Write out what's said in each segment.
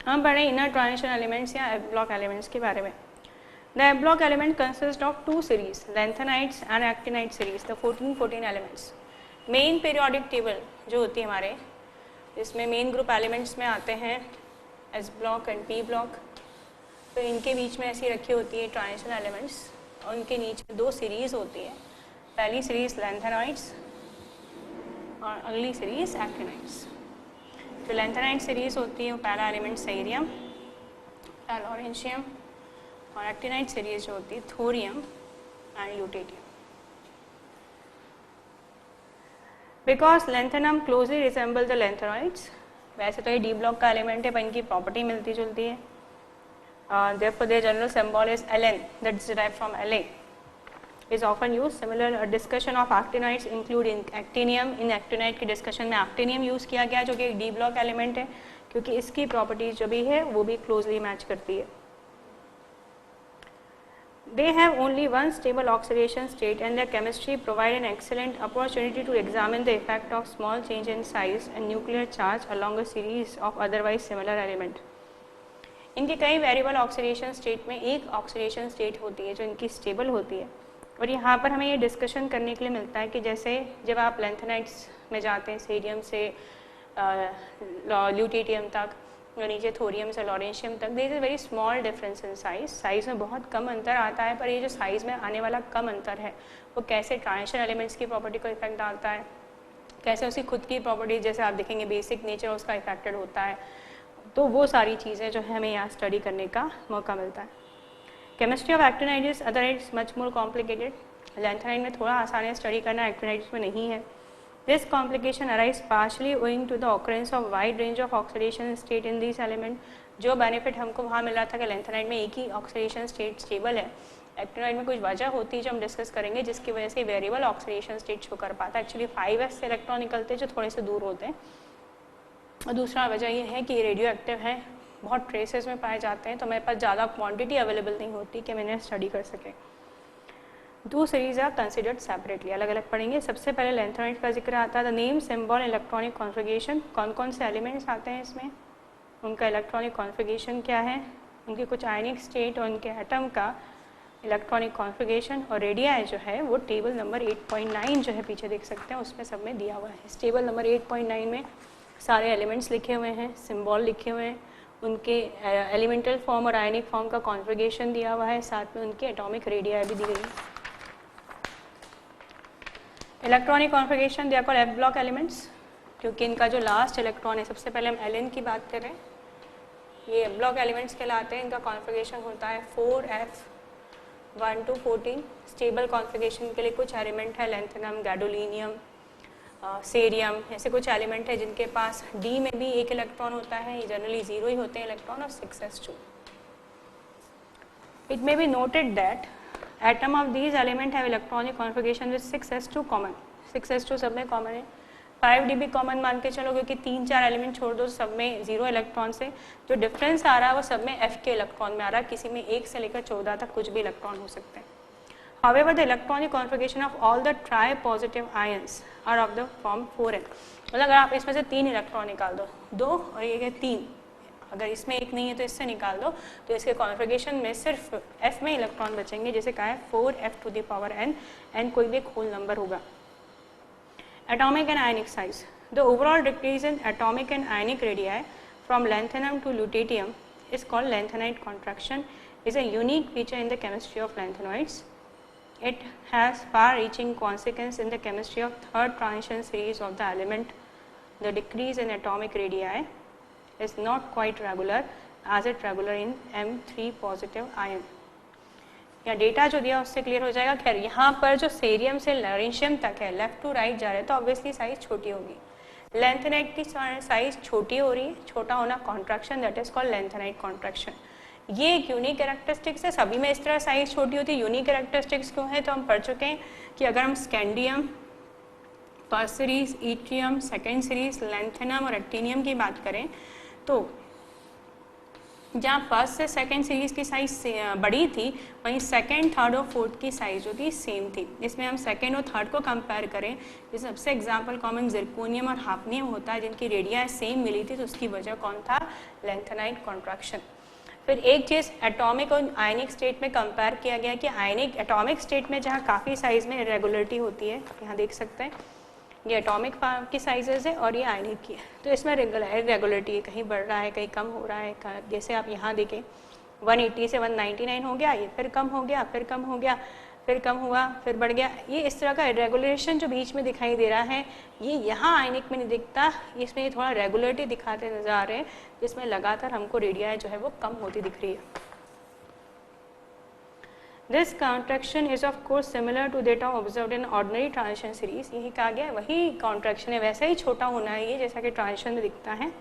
हम पढ़े inner transition elements या एफ ब्लॉक एलिमेंट्स के बारे में। The F block element consist of two series, lanthanides and actinide series, the 14 elements. Main periodic table जो होती है हमारे, इसमें मेन ग्रुप एलिमेंट्स में आते हैं S block and P block. तो इनके बीच में ऐसी रखी होती है ट्रांजिशन एलिमेंट्स, और उनके नीचे दो सीरीज होती है, पहली सीरीज लैंथेनाइट्स और अगली सीरीज एक्टिनाइट्स। जो लैंथेनाइट सीरीज होती है वो पहला एलिमेंट सेरियम, लॉरेंशियम, और एक्टिनाइट सीरीज जो होती है thorium and lutetium. Because lanthanum closely resemble the lanthanides, वैसे तो ये डी ब्लॉक का एलिमेंट है पर इनकी प्रॉपर्टी मिलती जुलती है। therefore their general symbol is Ln, that is derived from La, is often used. Similar discussion of actinides include in actinium. In actinide की डिस्कशन में actinium यूज़ किया गया जो कि एक डी ब्लॉक एलिमेंट है, क्योंकि इसकी प्रॉपर्टीज जो भी है वो भी क्लोजली मैच करती है। They have only one stable oxidation state and their chemistry provide an excellent opportunity to examine the effect of small change in size and nuclear charge along a series of otherwise similar element. इनके कई variable oxidation state में एक oxidation state होती है जो इनकी stable होती है, और यहाँ पर हमें ये डिस्कशन करने के लिए मिलता है कि जैसे जब आप लैंथेनाइट्स में जाते हैं सेरियम से ल्यूटेटियम तक, और नीचे थोरियम से लॉरेंशियम तक, there is a very small difference in size में बहुत कम अंतर आता है। पर ये जो साइज़ में आने वाला कम अंतर है वो कैसे ट्रांजिशन एलिमेंट्स की प्रॉपर्टी को इफेक्ट डालता है, कैसे उसकी खुद की प्रॉपर्टीज जैसे आप देखेंगे बेसिक नेचर उसका इफेक्टेड होता है। तो वो सारी चीज़ें जो है हमें यहाँ स्टडी करने का मौका मिलता है। Chemistry of actinides otherwise much more complicated. Lanthanide में थोड़ा आसान है स्टडी करना, एक्टिनाइड्स में नहीं है। This complication arise partially owing to the occurrence of wide range of oxidation state in this element. जो बेनिफिट हमको वहाँ मिल रहा था कि लैंथेनाइट में एक ही ऑक्सीडेशन स्टेट स्टेबल है, एक्टिनाइट में कुछ वजह होती है जो हम डिस्कस करेंगे जिसकी वजह से वेरिएबल ऑक्सीडेशन स्टेट शो कर पाता है। एक्चुअली 5s से इलेक्ट्रॉन निकलते हैं जो थोड़े से दूर होते हैं, और दूसरा वजह ये है कि ये रेडियो एक्टिव है, बहुत ट्रेसेस में पाए जाते हैं, तो मेरे पास ज़्यादा क्वांटिटी अवेलेबल नहीं होती कि मैंने स्टडी कर सके। दो सीरीज आर कंसिडर्ड सेपरेटली, अलग अलग पढ़ेंगे। सबसे पहले लैंथेनाइट का जिक्र आता है। The name, symbol, electronic configuration, कौन कौन से एलिमेंट्स आते हैं इसमें, उनका इलेक्ट्रॉनिक कॉन्फ़िगरेशन क्या है, उनकी कुछ आयनिक स्टेट और उनके एटम का इलेक्ट्रॉनिक कॉन्फ़िगरेशन, और रेडियाई जो है वो टेबल नंबर 8.9 जो है पीछे देख सकते हैं उसमें सब में दिया हुआ है। इस टेबल नंबर 8.9 में सारे एलिमेंट्स लिखे हुए हैं, सिंबल लिखे हुए हैं, उनके एलिमेंटल फॉर्म और आयनिक फॉर्म का कॉन्फ़िगरेशन दिया हुआ है, साथ में उनके एटॉमिक रेडियाई भी दी गई है। इलेक्ट्रॉनिक कॉन्फ़िगरेशन दिया कॉल्ड एफ ब्लॉक एलिमेंट्स, क्योंकि इनका जो लास्ट इलेक्ट्रॉन है, सबसे पहले हम Ln की बात करें, ये एफ ब्लॉक एलिमेंट्स कहलाते हैं। इनका कॉन्फ़िगरेशन होता है 4f1 to 14। स्टेबल कॉन्फ़िगरेशन के लिए कुछ एलिमेंट है, लैंथेनम, गैडोलिनियम, सेरियम, ऐसे कुछ एलिमेंट है जिनके पास D में भी एक इलेक्ट्रॉन होता है, ये जनरली 0 ही होते हैं इलेक्ट्रॉन, और 6s2। It may be noted that atom of these element have electronic configuration with 6s2 common. 6s2 सब में कॉमन है। 5d भी कॉमन मान के चलो, क्योंकि 3-4 एलिमेंट छोड़ दो सब में 0 इलेक्ट्रॉन से जो डिफरेंस आ रहा है वो सब में f के इलेक्ट्रॉन में आ रहा है, किसी में 1 से लेकर 14 तक कुछ भी इलेक्ट्रॉन हो सकते हैं। However, the electronic configuration of all the tri-positive ions are of the form 4n। मतलब अगर आप इसमें से 3 इलेक्ट्रॉन निकाल दो, 2 और ये है 3, अगर इसमें एक नहीं है तो इससे निकाल दो, तो इसके कॉन्फ़िगरेशन में सिर्फ f में इलेक्ट्रॉन बचेंगे, जैसे कहा है 4f to the power n, n कोई भी एक होल नंबर होगा। Atomic and ionic size, the overall decrease in atomic and ionic radii from lanthanum to lutetium is called lanthanide contraction, is a unique feature in the chemistry of lanthanoids. It has far-reaching consequence in the chemistry of third transition series of the element. The decrease in atomic radii is not quite regular as it regular in M3 positive ion. या data जो दिया उससे clear हो जाएगा। खैर यहाँ पर जो सेरियम से लॉरेंशियम तक है, लेफ्ट टू राइट जा रहे हैं, तो ऑब्वियसली साइज छोटी होगी। लैंथेनाइट की साइज छोटी हो रही है, छोटा होना contraction, that is called lanthanide contraction. ये एक यूनिक कैरेक्टरिस्टिक्स है, सभी में इस तरह साइज छोटी होती है। यूनिक कैरेक्टरिस्टिक्स क्यों है, तो हम पढ़ चुके हैं कि अगर हम scandium, first series, yttrium, second series, lanthanum और एक्टिनियम की बात करें, तो जहाँ फर्स्ट से सेकंड सीरीज़ की साइज़ बड़ी थी, वहीं सेकंड, थर्ड और फोर्थ की साइज़ जो थी सेम थी। इसमें हम सेकंड और थर्ड को कंपेयर करें, जिस सबसे एग्जांपल कॉमन जिरकोनियम और हाफनियम होता है, जिनकी रेडिया सेम मिली थी, तो उसकी वजह कौन था? Lanthanide contraction. फिर एक चीज़ एटॉमिक और आयनिक स्टेट में कंपेयर किया गया कि आयनिक एटॉमिक स्टेट में जहाँ काफ़ी साइज़ में इरेगुलरिटी होती है, यहाँ देख सकते हैं ये एटॉमिक की साइजेस है और ये आयनिक की है, तो इसमें रेगुलरिटी कहीं बढ़ रहा है, कहीं कम हो रहा है। जैसे आप यहाँ देखें 180 से 199 हो गया, ये फिर कम हो गया, फिर कम हो गया, फिर कम हुआ, फिर बढ़ गया। ये इस तरह का रेगुलेशन जो बीच में दिखाई दे रहा है, ये यहाँ आयनिक में नहीं दिखता, इसमें ये थोड़ा रेगुलरिटी दिखाते नजर आ रहे हैं, जिसमें लगातार हमको रेडिया जो है वो कम होती दिख रही है। This contraction is of course similar to that observed in ordinary transition series। यही कहा गया है, वही contraction है, वैसा ही छोटा होना है ये जैसा कि ट्रांजिशन में दिखता है।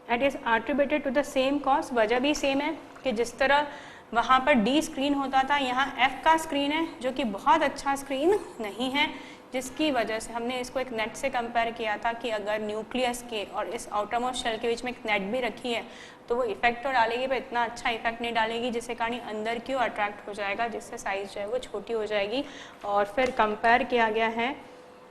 It is attributed to the same cause। वजह भी सेम है कि जिस तरह वहाँ पर D स्क्रीन होता था, यहाँ F का स्क्रीन है जो कि बहुत अच्छा स्क्रीन नहीं है, जिसकी वजह से हमने इसको एक नेट से कंपेयर किया था कि अगर न्यूक्लियस के और इस आउटरमोस्ट शेल के बीच में एक नेट भी रखी है तो वो इफेक्ट तो डालेगी पर इतना अच्छा इफेक्ट नहीं डालेगी, जिससे कारण अंदर की ओर अट्रैक्ट हो जाएगा, जिससे साइज जो है वो छोटी हो जाएगी। और फिर कंपेयर किया गया है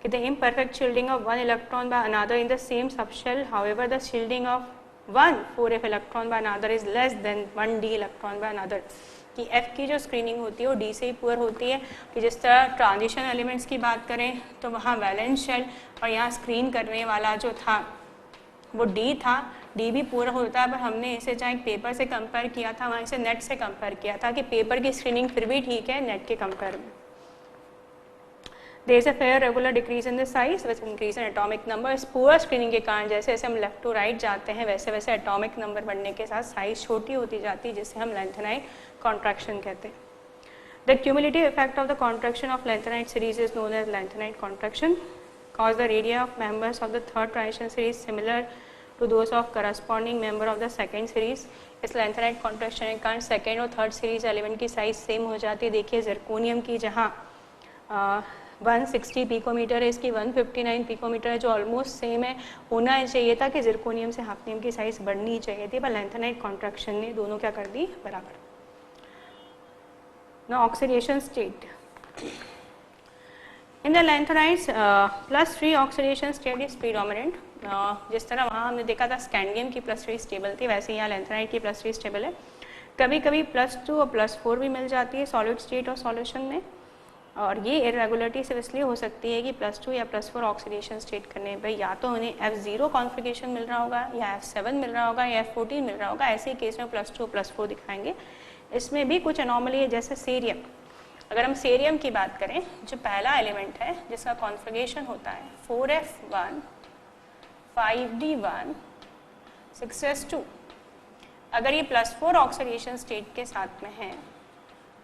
कि the imperfect shielding of one electron by another in the same subshell, however the shielding of 1 4f electron by another is less than 1d electron by another. कि F की जो स्क्रीनिंग होती है वो D से ही पुअर होती है। कि जिस तरह ट्रांजिशन एलिमेंट्स की बात करें तो वहाँ वैलेंस शेल और यहाँ स्क्रीन करने वाला जो था वो D था, D भी पूरा होता है, पर हमने इसे चाहे पेपर से कंपेयर किया था, वहाँ इसे नेट से कंपेयर किया था कि पेपर की स्क्रीनिंग फिर भी ठीक है नेट के कंपेयर में। There is a fair regular decrease in the size with increase in atomic number। इस पूरा स्क्रीनिंग के कारण जैसे जैसे हम लेफ्ट टू राइट जाते हैं वैसे वैसे एटॉमिक नंबर बढ़ने के साथ साइज छोटी होती जाती है, जिससे हम लैंथेनाइट कॉन्ट्रैक्शन कहते हैं। The cumulative effect of the contraction of lanthanide series is known as lanthanide contraction, cause the radii of members of the third transition series similar to those of corresponding member of the second series। इस lanthanide contraction के कारण second और third series element की size same हो जाती है। देखिए zirconium की जहाँ 160 पिकोमीटर है, इसकी 159 पिकोमीटर है, जो ऑलमोस्ट सेम है। होना चाहिए था कि जिरकोनियम से हाफनियम की साइज बढ़नी चाहिए थी, पर लैंथेनाइट कॉन्ट्रैक्शन ने दोनों क्या कर दी? बराबर। Now oxidation state in the lanthanides +3 oxidation state is predominant। जिस तरह वहाँ हमने देखा था स्कैंडियम की +3 स्टेबल थी, वैसे यहाँ लैंथेनाइड की +3 स्टेबल है। कभी कभी +2 और +4 भी मिल जाती है सॉलिड स्टेट और सॉल्यूशन में, और ये इरेगुलरिटी सिर्फ इसलिए हो सकती है कि +2 या +4 ऑक्सीडेशन स्टेट करने पर या तो उन्हें F0 कॉन्फ़िगरेशन मिल रहा होगा या F7 मिल रहा होगा या F14 मिल रहा होगा। ऐसे केस में +2 +4 दिखाएंगे। इसमें भी कुछ एनॉमली है, जैसे सेरियम। अगर हम सेरियम की बात करें, जो पहला एलिमेंट है जिसका कॉन्फ़िगरेशन होता है 4f1 5d1 6s2, अगर ये +4 ऑक्सीडेशन स्टेट के साथ में है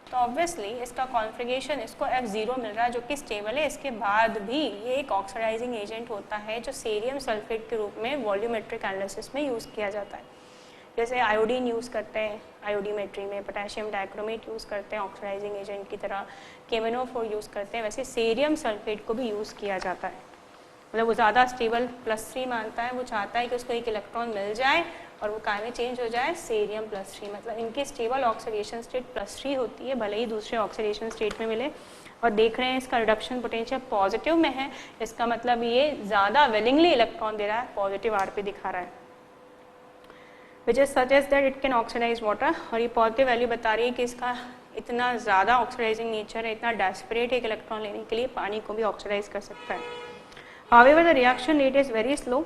तो ऑब्वियसली इसका कॉन्फ़िगरेशन इसको F0 मिल रहा है, जो कि स्टेबल है। इसके बाद भी ये एक ऑक्सीडाइजिंग एजेंट होता है जो सोडियम सल्फेट के रूप में वॉल्यूमेट्रिक एनालिसिस में यूज़ किया जाता है। जैसे आयोडीन यूज़ करते हैं आयोडीमेट्री में, पोटेशियम डाइक्रोमेट यूज़ करते हैं ऑक्सीडाइजिंग एजेंट की तरह, केमिनोफोर यूज़ करते हैं, वैसे सोडियम सल्फेट को भी यूज़ किया जाता है। मतलब वो ज़्यादा स्टेबल +3 मानता है, वो चाहता है कि उसको एक इलेक्ट्रॉन मिल जाए और वो काय में चेंज हो जाए सोडियम +3। मतलब इनकी स्टेबल ऑक्सीडेशन स्टेट +3 होती है, भले ही दूसरे ऑक्सीडेशन स्टेट में मिले। और देख रहे हैं इसका रिडक्शन पोटेंशियल पॉजिटिव में है, इसका मतलब ये ज़्यादा विलिंगली इलेक्ट्रॉन दे रहा है, पॉजिटिव आर पे दिखा रहा है, which is suggest that it can oxidise water. और ये पॉजिटिव वैल्यू बता रही है कि इसका इतना ज़्यादा ऑक्सीडाइजिंग नेचर है, इतना डेस्परेट है एक इलेक्ट्रॉन लेने के लिए, पानी को भी ऑक्सीडाइज कर सकता है। However, the reaction rate is very slow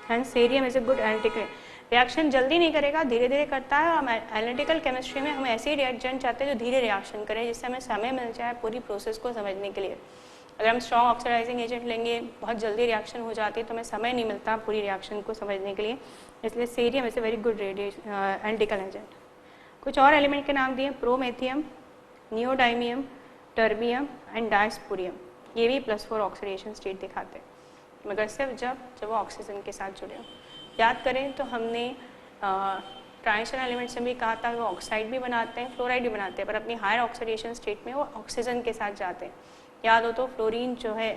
and cerium is a good analytical। Reaction जल्दी नहीं करेगा, धीरे धीरे करता है। हम एनालिटिकल केमिस्ट्री में हम ऐसे ही रिएक्शन चाहते हैं जो धीरे रिएक्शन करें, जिससे हमें समय मिल जाए पूरी प्रोसेस को समझने के लिए। अगर हम स्ट्रॉन्ग ऑक्सीडाइजिंग एजेंट लेंगे, बहुत जल्दी रिएक्शन हो जाती है, तो हमें समय नहीं मिलता पूरी रिएक्शन को समझने के लिए। इसलिए cerium is a very good analytical agent. कुछ और एलिमेंट के नाम दिए, प्रोमेथियम, नियोडाइमियम, टर्बियम एंड डायस्पोरियम। ये भी +4 ऑक्सीडेशन स्टेट दिखाते हैं, मगर सिर्फ जब वो ऑक्सीजन के साथ जुड़े हो। याद करें तो हमने ट्रांजिशन एलिमेंट से भी कहा था वो ऑक्साइड भी बनाते हैं, फ्लोराइड भी बनाते हैं, पर अपनी हायर ऑक्सीडेशन स्टेट में वो ऑक्सीजन के साथ जाते हैं। याद हो तो फ्लोरीन जो है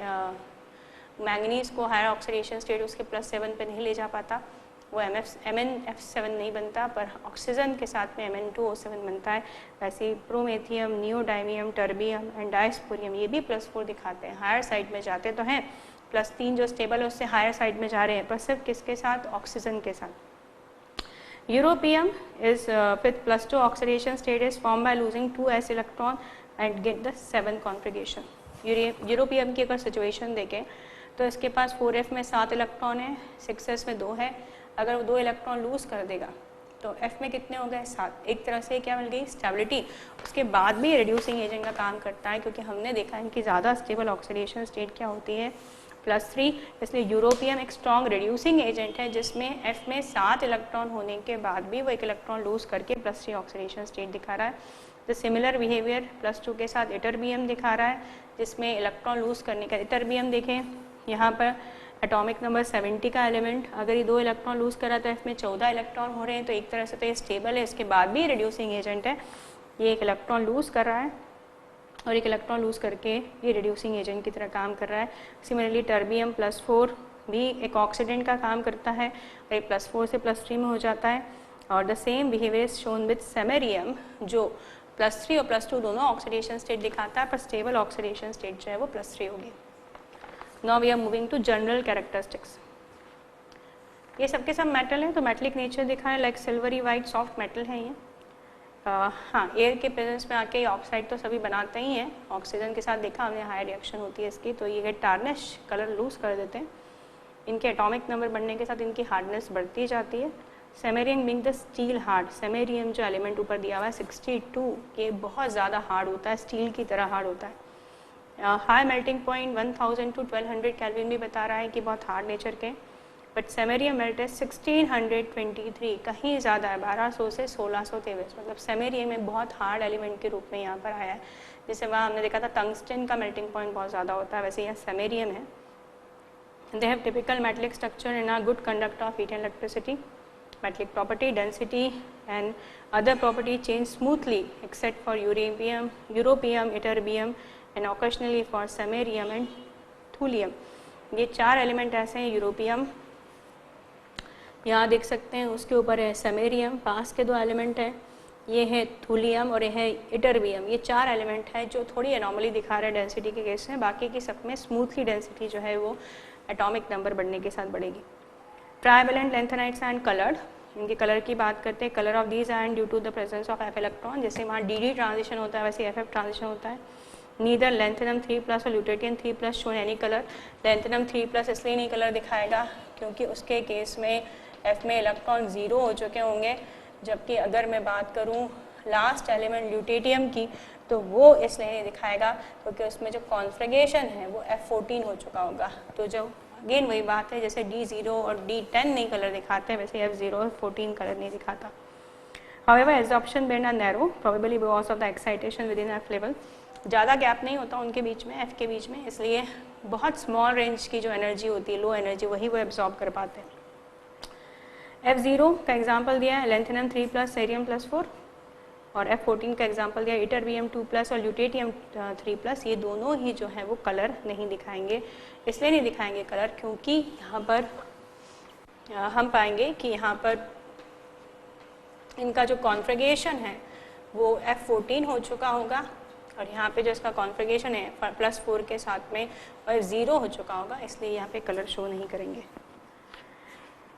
मैंगनीज को हायर ऑक्सीडेशन स्टेट उसके +7 पे नहीं ले जा पाता, वो MnF7 नहीं बनता, पर ऑक्सीजन के साथ में Mn2O7 बनता है। वैसे प्रोमेथियम, नियोडाइमियम, टर्बियम एंड डायस्पोरियम ये भी +4 दिखाते हैं। हायर साइड में जाते तो हैं, +3 जो स्टेबल है उससे हायर साइड में जा रहे हैं, पर सिर्फ किसके साथ? ऑक्सीजन के साथ। Europium is with +2 oxidation state is form by losing 2s electron and get the 7 configuration. Europium की अगर सिचुएशन देखें तो इसके पास 4f में 7 इलेक्ट्रॉन है, 6s में 2 है। अगर वो 2 इलेक्ट्रॉन लूज कर देगा तो f में कितने हो गए? 7। एक तरह से क्या मिल गई? स्टेबिलिटी। उसके बाद भी रिड्यूसिंग एजेंट का काम करता है, क्योंकि हमने देखा है कि ज़्यादा स्टेबल ऑक्सीडेशन स्टेट क्या होती है? +3। इसलिए यूरोपियम एक स्ट्रॉन्ग रिड्यूसिंग एजेंट है, जिसमें f में 7 इलेक्ट्रॉन होने के बाद भी वो 1 इलेक्ट्रॉन लूज करके +3 ऑक्सीडेशन स्टेट दिखा रहा है। तो सिमिलर बिहेवियर +2 के साथ इटरबियम दिखा रहा है, जिसमें इलेक्ट्रॉन लूज करने का इटरबियम देखें यहाँ पर एटॉमिक नंबर 70 का एलिमेंट, अगर ये 2 इलेक्ट्रॉन लूज करा तो f में 14 इलेक्ट्रॉन हो रहे हैं, तो एक तरह से तो ये स्टेबल है, इसके बाद भी रिड्यूसिंग एजेंट है। ये 1 इलेक्ट्रॉन लूज कर रहा है और 1 इलेक्ट्रॉन लूज करके ये रिड्यूसिंग एजेंट की तरह काम कर रहा है। सिमिलरली टर्बियम +4 भी एक ऑक्सीडेंट का काम करता है और ये +4 से +3 में हो जाता है। और the same behaviour is shown with samarium, जो +3 और +2 दोनों ऑक्सीडेशन स्टेट दिखाता है, पर स्टेबल ऑक्सीडेशन स्टेट जो है वो +3 होगी। Now we are moving to general characteristics. ये सबके सब मेटल हैं, तो मेटलिक नेचर दिखा है, like silvery white soft metal है ये। हाँ, एयर के प्रेजेंस में आके ये ऑक्साइड तो सभी बनाते ही हैं, ऑक्सीजन के साथ देखा हमने हाई रिएक्शन होती है इसकी, तो ये टार्निश कलर लूज कर देते हैं। इनके एटॉमिक नंबर बढ़ने के साथ इनकी हार्डनेस बढ़ती जाती है। Samarium being the steel hard, samarium जो एलिमेंट ऊपर दिया हुआ है 62, ये बहुत ज़्यादा हार्ड होता है, स्टील की तरह हार्ड होता है। High melting point 1000 to 1200 kelvin भी बता रहा है कि बहुत हार्ड नेचर के, बट सेमेरियम मेल्ट है 1623, कहीं ज़्यादा है, 1200 से 1623, मतलब सेमेरियम में बहुत हार्ड एलिमेंट के रूप में यहाँ पर आया है। जैसे वहाँ हमने देखा था टंगस्टन का मेल्टिंग पॉइंट बहुत ज़्यादा होता है, वैसे यहाँ सेमेरियम है। They have typical metallic structure and are good conductor of heat and electricity. Metallic property, density and other property change smoothly except for europium, ytterbium and occasionally for samarium and thulium। ये 4 element ऐसे हैं। Europium यहाँ देख सकते हैं, उसके ऊपर है समेरियम, पास के 2 एलिमेंट हैं, ये है थूलियम और ये है इटरबियम। ये 4 एलिमेंट हैं जो थोड़ी एनॉमली दिखा रहे हैं डेंसिटी के केस में, बाकी की सब में स्मूथली डेंसिटी जो है वो एटॉमिक नंबर बढ़ने के साथ बढ़ेगी। ट्राइवेलेंट लैंथेनाइट्स एंड कलर्ड, इनके कलर की बात करते हैं। Colour of these and due to the presence of f electron, जैसे वहाँ dd ट्रांजिशन होता है वैसे ff ट्रांजिशन होता है। नीदर लैंथेनम 3+ और lutetium 3+ show any colour. Lanthanum 3+ इसलिए नहीं कलर दिखाएगा क्योंकि उसके केस में f में इलेक्ट्रॉन 0 हो चुके होंगे, जबकि अगर मैं बात करूँ लास्ट एलिमेंट ल्यूटेटियम की तो वो इसलिए नहीं दिखाएगा क्योंकि उसमें जो कॉन्फ़िगरेशन है वो F14 हो चुका होगा। तो जो अगेन वही बात है, जैसे D0 और D10 नहीं कलर दिखाते हैं, वैसे F0 और 14 कलर नहीं दिखाता। However, absorption band are narrow, probably because of the excitation within F level। ज़्यादा गैप नहीं होता उनके बीच में, F के बीच में, इसलिए बहुत स्मॉल रेंज की जो एनर्जी होती है, लो एनर्जी, वही वो एब्जॉर्ब कर पाते हैं। F0 का एग्जाम्पल दिया है लैंथेनम 3+, सेरियम +4, और F14 का एग्जाम्पल दिया इटरबियम 2+ और ल्यूटेटियम 3+। ये दोनों ही जो है वो कलर नहीं दिखाएंगे। इसलिए नहीं दिखाएंगे कलर क्योंकि यहाँ पर हम पाएंगे कि यहाँ पर इनका जो कॉन्फ़िगरेशन है वो F14 हो चुका होगा, और यहाँ पे जो इसका कॉन्फ़िगरेशन है +4 के साथ में F0 हो चुका होगा, इसलिए यहाँ पे कलर शो नहीं करेंगे।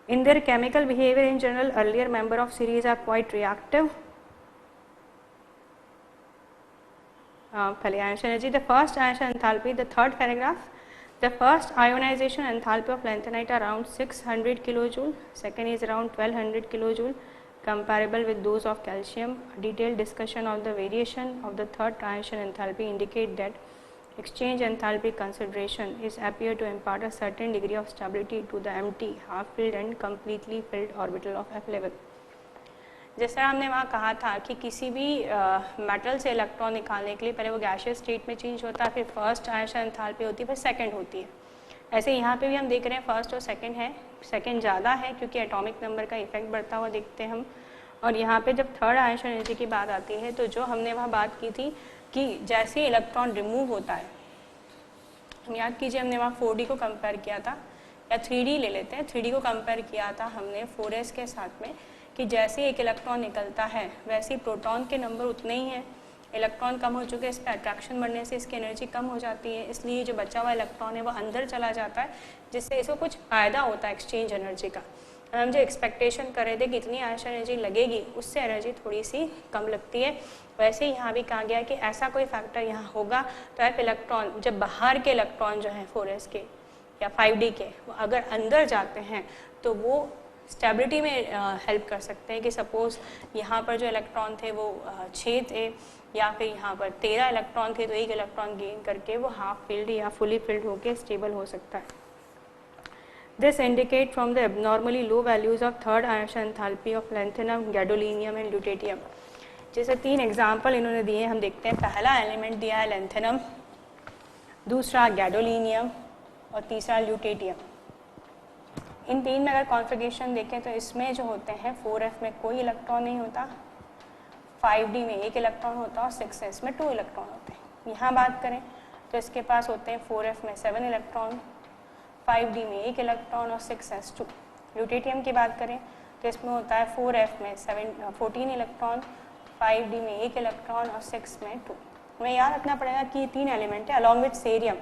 In their chemical behavior in general, earlier member of series are quite reactive। पहले ionization energy, the first ionization enthalpy, the third paragraph, the first ionization enthalpy of lanthanide are around 600 kilojoule, second is around 1200 kilojoule, comparable with those of calcium। A detailed discussion of the variation of the third ionization enthalpy indicate that exchange enthalpy consideration is appear to impart a certain degree of stability to the empty, half-filled and completely filled orbital of F level। जैसा हमने वहाँ कहा था कि किसी भी metal से electron निकालने के लिए पहले वो गैशियस स्टेट में चेंज होता है, फिर फर्स्ट आयनिक एंथैल्पी होती है, फिर सेकंड होती है। ऐसे यहाँ पे भी हम देख रहे हैं फर्स्ट और सेकंड है, सेकंड ज़्यादा है क्योंकि एटॉमिक नंबर का इफेक्ट बढ़ता हुआ देखते हैं हम। और यहाँ पे जब थर्ड आयनिक एनर्जी की बात आती है तो जो हमने वहाँ बात की थी कि जैसे इलेक्ट्रॉन रिमूव होता है, याद कीजिए हमने वहाँ 4D को कंपेयर किया था या 3D ले लेते हैं। 3D को कंपेयर किया था हमने 4s के साथ में कि जैसे एक इलेक्ट्रॉन निकलता है वैसे ही प्रोटॉन के नंबर उतने ही हैं। इलेक्ट्रॉन कम हो चुके हैं, इस पर अट्रैक्शन बढ़ने से इसकी एनर्जी कम हो जाती है, इसलिए जो बचा हुआ इलेक्ट्रॉन है वो अंदर चला जाता है, जिससे इसको कुछ फ़ायदा होता है एक्सचेंज एनर्जी का। हम जो एक्सपेक्टेशन कर रहे थे कि इतनी आयरन एनर्जी लगेगी, उससे एनर्जी थोड़ी सी कम लगती है। वैसे ही यहाँ भी कहा गया कि ऐसा कोई फैक्टर यहाँ होगा तो एफ इलेक्ट्रॉन, जब बाहर के इलेक्ट्रॉन जो हैं 4s के या 5d के, वो अगर अंदर जाते हैं तो वो स्टेबिलिटी में हेल्प कर सकते हैं। कि सपोज़ यहाँ पर जो इलेक्ट्रॉन थे वो 6 थे या फिर यहाँ पर 13 इलेक्ट्रॉन थे, तो एक इलेक्ट्रॉन गेन करके वो हाफ फिल्ड या फुली फिल्ड होकर स्टेबल हो सकता है। This indicate from the abnormally low values of third ion enthalpy of lanthanum, gadolinium and lutetium। जैसे 3 एग्जाम्पल इन्होंने दिए, हम देखते हैं। पहला एलिमेंट दिया है लैंथेनम, दूसरा गैडोलिनियम और तीसरा ल्यूटेटियम। इन 3 में अगर कॉन्फ़िगरेशन देखें तो इसमें जो होते हैं 4f में कोई इलेक्ट्रॉन नहीं होता, 5d में 1 इलेक्ट्रॉन होता है और 6s में 2 इलेक्ट्रॉन होते हैं। यहाँ बात करें तो इसके पास होते हैं 4f में 7 इलेक्ट्रॉन, 5d में 1 इलेक्ट्रॉन और 6s 2। ल्यूटेटियम की बात करें तो इसमें होता है 4f में 14 इलेक्ट्रॉन, 5d में 1 इलेक्ट्रॉन और 6 में 2। हमें याद रखना पड़ेगा कि ये 3 एलिमेंट है अलॉन्ग विथ सेरियम,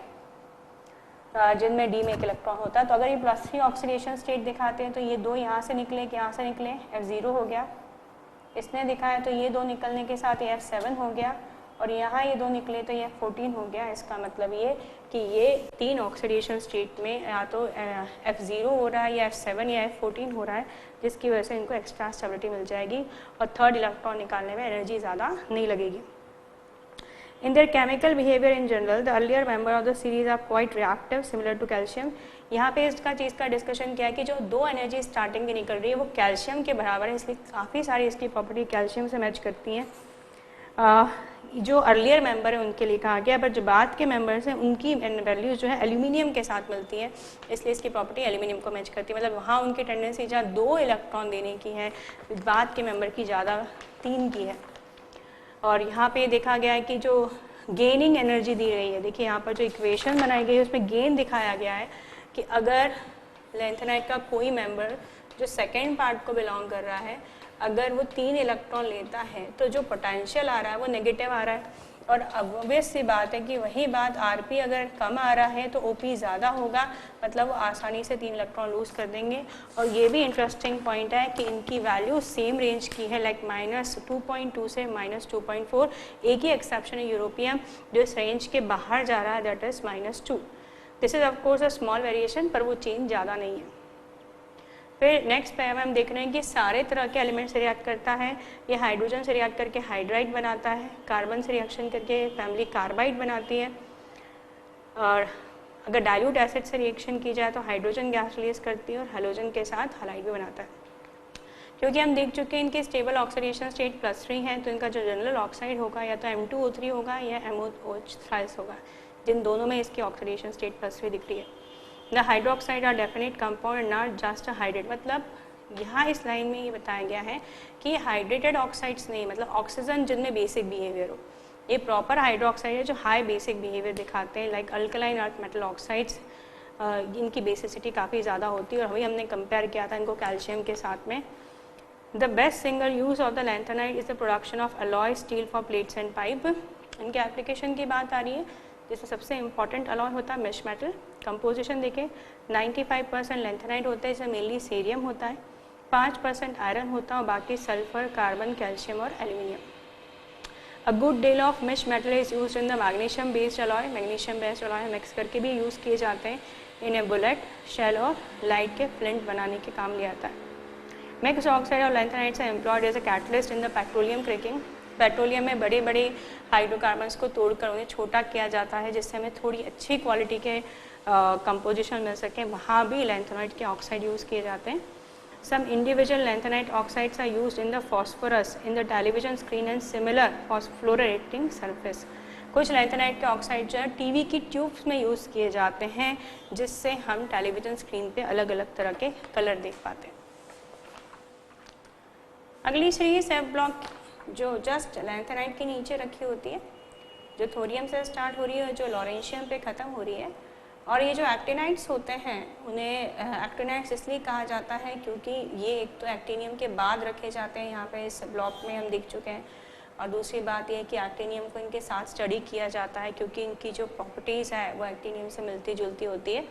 जिनमें d में 1 इलेक्ट्रॉन होता है। तो अगर ये +3 ऑक्सीडेशन स्टेट दिखाते हैं तो ये 2 यहाँ से निकले कि यहाँ से निकले, F0 हो गया। इसने दिखाया तो ये 2 निकलने के साथ ये F7 हो गया, और यहाँ ये 2 निकले तो ये F14 हो गया। इसका मतलब ये कि ये 3 ऑक्सीडेशन स्टेट में या तो F0 हो रहा है या F7 या F14 हो रहा है, जिसकी वजह से इनको एक्स्ट्रा स्टेबिलिटी मिल जाएगी और थर्ड इलेक्ट्रॉन निकालने में एनर्जी ज़्यादा नहीं लगेगी। In their chemical behavior in general, the earlier member of the series are quite reactive, similar to calcium। यहाँ पे इसका चीज़ का डिस्कशन किया है कि जो 2 एनर्जी स्टार्टिंग की निकल रही है वो कैल्शियम के बराबर है, इसलिए काफ़ी सारी इसकी प्रॉपर्टी कैल्शियम से मैच करती हैं। जो अर्लियर मेंबर है उनके लिए कहा गया, बट जो बाद के मेंबर्स हैं उनकी वैल्यूज जो है एल्यूमिनियम के साथ मिलती है, इसलिए इसकी प्रॉपर्टी एल्यूमिनियम को मैच करती है। मतलब वहाँ उनकी टेंडेंसी जहाँ 2 इलेक्ट्रॉन देने की है, बाद के मेंबर की ज़्यादा 3 की है। और यहाँ पे देखा गया है कि जो गेनिंग एनर्जी दी रही है, देखिए यहाँ पर जो इक्वेशन बनाई गई है उसमें गेन दिखाया गया है कि अगर लैंथेनाइट का कोई मेंबर जो सेकेंड पार्ट को बिलोंग कर रहा है, अगर वो 3 इलेक्ट्रॉन लेता है तो जो पोटेंशियल आ रहा है वो नेगेटिव आ रहा है। और ऑब्वियस सी बात है कि वही बात Rp अगर कम आ रहा है तो OP ज़्यादा होगा, मतलब वो आसानी से 3 इलेक्ट्रॉन लूज़ कर देंगे। और ये भी इंटरेस्टिंग पॉइंट है कि इनकी वैल्यू सेम रेंज की है, लाइक -2.2 से -2.4। एक ही एक्सेप्शन है यूरोपियम जो इस रेंज के बाहर जा रहा है, that is -2। This is of course a small variation, पर वो चेंज ज़्यादा नहीं है। फिर नेक्स्ट पे हम देख रहे हैं कि सारे तरह के एलिमेंट से रिएक्ट करता है। ये हाइड्रोजन से रिएक्ट करके हाइड्राइड बनाता है, कार्बन से रिएक्शन करके फैमिली कार्बाइड बनाती है, और अगर डाइल्यूट एसिड से रिएक्शन की जाए तो हाइड्रोजन गैस रिलीज करती है और हैलोजन के साथ हलाइड भी बनाता है। क्योंकि हम देख चुके हैं इनके स्टेबल ऑक्सीडेशन स्टेट +3 है, तो इनका जो जनरल ऑक्साइड होगा या तो M2O3 होगा या MOH होगा, जिन दोनों में इसकी ऑक्सीडेशन स्टेट +3 दिख रही है। The hydroxide are definite compound not just hydrate, मतलब यहाँ इस लाइन में ये बताया गया है कि हाइड्रेटेड ऑक्साइड्स नहीं, मतलब ऑक्सीजन जिनमें बेसिक बिहेवियर हो। ये प्रॉपर हाइड्रोक्साइड है जो हाई बेसिक बिहेवियर दिखाते हैं, like alkaline earth metal oxides, इनकी बेसिसिटी काफ़ी ज़्यादा होती है। और वही हमने कंपेयर किया था इनको कैल्शियम के साथ में। The best single use of the lanthanide is the production of alloy steel for plates and pipe. इनके एप्लीकेशन की बात आ रही है, जिसमें सबसे इंपॉर्टेंट अलॉय होता है मेश मेटल। कंपोजिशन देखें, 95% लैंथेनाइट होता है, इसमें मेनली सेरियम होता है, 5% आयरन होता है और बाकी सल्फर, कार्बन, कैल्शियम और aluminium. A good deal of misch metal is used in the magnesium based alloy. Magnesium based alloy mix करके भी यूज़ किए जाते हैं, इन्हें बुलेट, शेल और लाइट के फ्लिंट बनाने के काम लिया जाता है। मिक्स्ड ऑक्साइड और lanthanides are employed as a catalyst in the petroleum cracking. Petroleum में बड़े बड़े हाइड्रोकार्बन्स को तोड़कर उन्हें छोटा किया जाता है, जिससे हमें थोड़ी अच्छी क्वालिटी के कंपोजिशन मिल सके। वहाँ भी लैंथेनाइट के ऑक्साइड यूज़ किए जाते हैं। Some individual lanthanide oxides are used in the phosphorus in the television screen and similar fluorescing surface. कुछ लैंथेनाइट के ऑक्साइड जो है टीवी की ट्यूब्स में यूज़ किए जाते हैं, जिससे हम टेलीविजन स्क्रीन पे अलग अलग तरह के कलर देख पाते हैं। अगली सीरीज एफ ब्लॉक जो जस्ट लैंथेनाइट के नीचे रखी होती है, जो थोरियम से स्टार्ट हो रही है, जो लॉरेंशियम पे ख़त्म हो रही है। और ये जो एक्टिनाइड्स होते हैं उन्हें एक्टिनाइड्स इसलिए कहा जाता है क्योंकि ये एक तो एक्टिनियम के बाद रखे जाते हैं, यहाँ पे इस ब्लॉक में हम देख चुके हैं, और दूसरी बात ये है कि एक्टिनियम को इनके साथ स्टडी किया जाता है क्योंकि इनकी जो प्रॉपर्टीज़ है वो एक्टिनियम से मिलती जुलती होती है।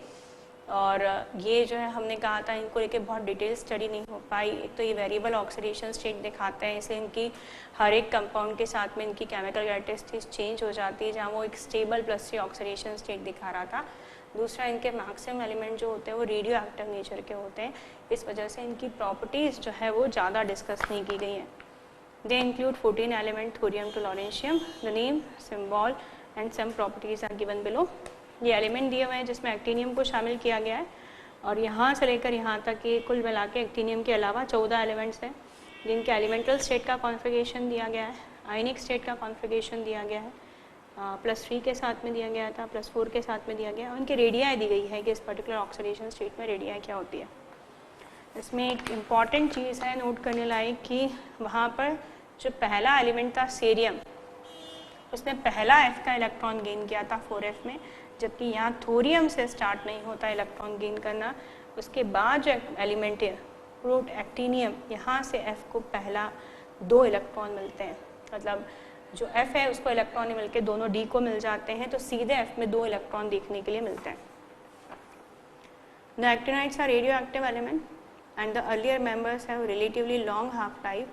और ये जो है हमने कहा था इनको लेके बहुत डिटेल स्टडी नहीं हो पाई। एक तो ये वेरिएबल ऑक्सीडेशन स्टेट दिखाते हैं, इसलिए इनकी हर एक कंपाउंड के साथ में इनकी केमिकल कैरेक्टरिस्टिक्स चेंज हो जाती है, जहाँ वो एक स्टेबल +3 ऑक्सीडेशन स्टेट दिखा रहा था। दूसरा, इनके मैक्सिमम एलिमेंट जो होते हैं वो रेडियो एक्टिव नेचर के होते हैं, इस वजह से इनकी प्रॉपर्टीज़ जो है वो ज़्यादा डिस्कस नहीं की गई हैं। They include 14 element thorium to lawrencium, the name, symbol and some properties are given below. ये एलिमेंट दिए हुए हैं जिसमें एक्टिनियम को शामिल किया गया है, और यहाँ से लेकर यहाँ तक ये कुल मिला के एक्टिनियम के अलावा 14 एलिमेंट्स हैं जिनके एलिमेंटल स्टेट का कॉन्फ़िगरेशन दिया गया है, आयनिक स्टेट का कॉन्फ़िगरेशन दिया गया है, +3 के साथ में दिया गया था, +4 के साथ में दिया गया, और उनकी रेडियाई दी गई है कि इस पर्टिकुलर ऑक्सीडेशन स्टेट में रेडियाई क्या होती है। इसमें एक इम्पॉर्टेंट चीज़ है नोट करने लायक कि वहाँ पर जो पहला एलिमेंट था सेरियम, उसने पहला F का इलेक्ट्रॉन गेन किया था 4F में, जबकि यहाँ थोरियम से स्टार्ट नहीं होता इलेक्ट्रॉन गेन करना। उसके बाद जो एलिमेंट है प्रोट एक्टिनियम, यहाँ से F को पहला 2 इलेक्ट्रॉन मिलते हैं, मतलब जो F है उसको इलेक्ट्रॉन नहीं मिलके दोनों D को मिल जाते हैं, तो सीधे F में 2 इलेक्ट्रॉन देखने के लिए मिलते हैं। The actinides are radioactive element and the earlier members have relatively long half life.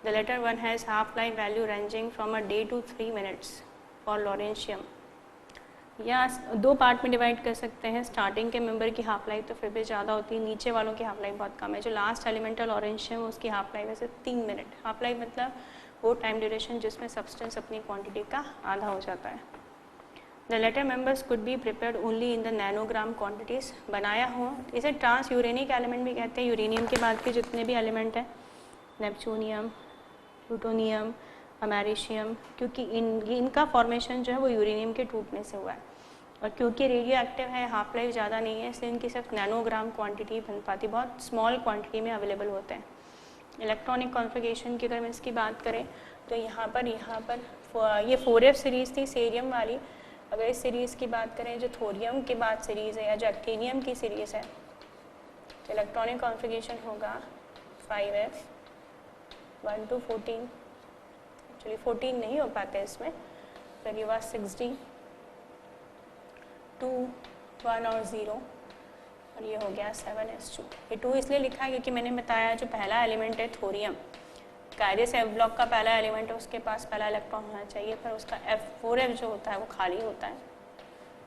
The latter one has half life value ranging from a day to 3 minutes for lawrencium. या 2 part में divide कर सकते हैं। Starting के member की half life तो फिर भी ज़्यादा होती है, नीचे वालों की हाफ लाइफ बहुत कम है। जो लास्ट एलिमेंट है लॉरेंशियम, उसकी हाफ लाइफ है सिर्फ 3 मिनट। हाफ लाइफ मतलब वो टाइम ड्यूरेशन जिसमें सब्सटेंस अपनी क्वांटिटी का आधा हो जाता है। The latter members could be prepared only in the nanogram quantities. बनाया हो, इसे ट्रांस यूरेनिक एलिमेंट भी कहते हैं। यूरेनियम के बाद के जितने भी एलिमेंट हैं, नेपच्यूनियम, प्लूटोनियम, अमेरिशियम, क्योंकि इनका फॉर्मेशन जो है वो यूरेनियम के टूटने से हुआ है, और क्योंकि रेडियो एक्टिव है, हाफ लाइफ ज़्यादा नहीं है, इसलिए इनकी सिर्फ नैनोग्राम क्वांटिटी बन पाती, बहुत स्मॉल क्वांटिटी में अवेलेबल होते हैं। इलेक्ट्रॉनिक कॉन्फ़िगरेशन की अगर हम इसकी बात करें तो यहाँ पर ये 4F सीरीज़ थी सेरियम वाली। अगर इस सीरीज़ की बात करें जो थोरियम के बाद सीरीज़ है या जो एक्टिनियम की सीरीज़ है, तो इलेक्ट्रॉनिक कॉन्फ़िगरेशन होगा 5F 1 to 14, एक्चुअली 14 नहीं हो पाते इसमें, फिर ये हुआ 6D 2 1 और 0, और ये हो गया 7s2। ये 2 इसलिए लिखा है क्योंकि मैंने बताया जो पहला एलिमेंट है थोरियम, कायदे से F ब्लॉक का पहला एलिमेंट है, उसके पास पहला इलेक्ट्रॉन होना चाहिए, पर उसका F4F जो होता है वो खाली होता है।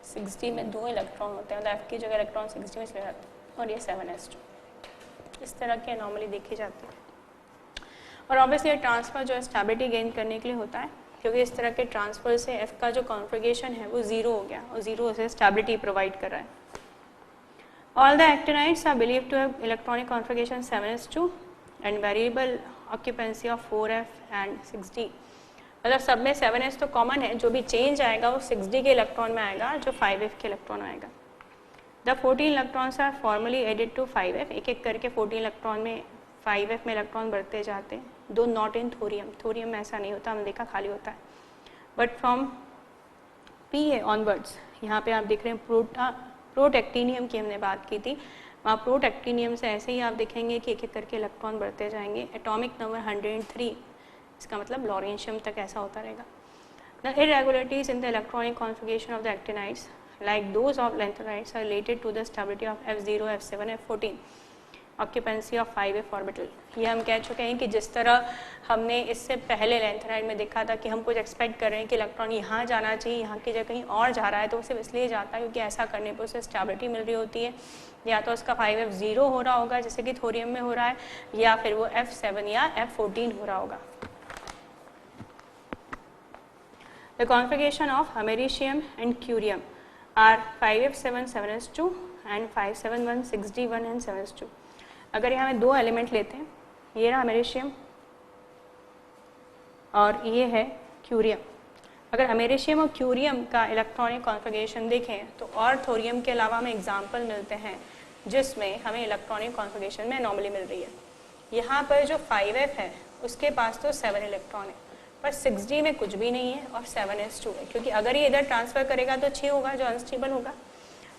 6D में 2 इलेक्ट्रॉन होते हैं, मतलब F की जगह इलेक्ट्रॉन 6D में चले जाते हैं, और ये 7s2। इस तरह के एनॉमली देखी जाती है। और ऑब्वियसली ट्रांसफ़र जो है स्टेबिलिटी गेन करने के लिए होता है, क्योंकि इस तरह के ट्रांसफ़र से F का जो कॉन्फ़िगरेशन है वो 0 हो गया, और 0 से स्टेबिलिटी प्रोवाइड कर रहा है। All the actinides are believed to have electronic configuration 7s2 and variable occupancy of 4F and 6D। मतलब सब में 7s तो कॉमन है, जो भी चेंज आएगा वो 6D के इलेक्ट्रॉन में आएगा, जो 5F के इलेक्ट्रॉन आएगा। The 14 electrons are formally added to 5F, एक एक करके 14 इलेक्ट्रॉन में 5F में इलेक्ट्रॉन बढ़ते जाते हैं, दो नॉट इन थोरियम। थोरियम में ऐसा नहीं होता, हमने देखा खाली होता है। बट फ्रॉम PA ऑनवर्ड्स, यहाँ पे आप देख रहे हैं प्रोटैक्टिनियम की हमने बात की थी, वहाँ प्रोटैक्टिनियम से ऐसे ही आप देखेंगे कि एक एक करके इलेक्ट्रॉन बढ़ते जाएंगे। एटॉमिक नंबर 103, इसका मतलब लॉरेंशियम तक ऐसा होता रहेगा। The irregularities in the electronic configuration of the actinides like those of lanthanides are related to the stability of F0, F7, F14, occupancy of 5F orbital. ये हम कह चुके हैं कि जिस तरह हमने इससे पहले लैंथेनाइड में देखा था कि हम कुछ एक्सपेक्ट कर रहे हैं कि इलेक्ट्रॉन यहाँ जाना चाहिए, यहाँ की जगह कहीं और जा रहा है, तो वो सिर्फ इसलिए जाता है क्योंकि ऐसा करने पर उसे स्टेबिलिटी मिल रही होती है, या तो उसका 5F 0 हो रहा होगा जैसे कि थोरियम में हो रहा है, या फिर वो F7 या F14 हो रहा होगा। The configuration of americium and curium are 5F7 7s2 and 571 6D1 and 7s2। अगर यहाँ में 2 एलिमेंट लेते हैं, ये रहा अमेरिशियम और ये है क्यूरियम। अगर अमेरिशियम और क्यूरियम का इलेक्ट्रॉनिक कॉन्फ़िगरेशन देखें तो और थोरियम के अलावा हमें एग्जाम्पल मिलते हैं जिसमें हमें इलेक्ट्रॉनिक कॉन्फ़िगरेशन में एनॉमली मिल रही है। यहाँ पर जो 5F है उसके पास तो 7 इलेक्ट्रॉन है, पर 6D में कुछ भी नहीं है और 7s2 है, क्योंकि अगर ये इधर ट्रांसफ़र करेगा तो 6 होगा जो अनस्टेबल होगा।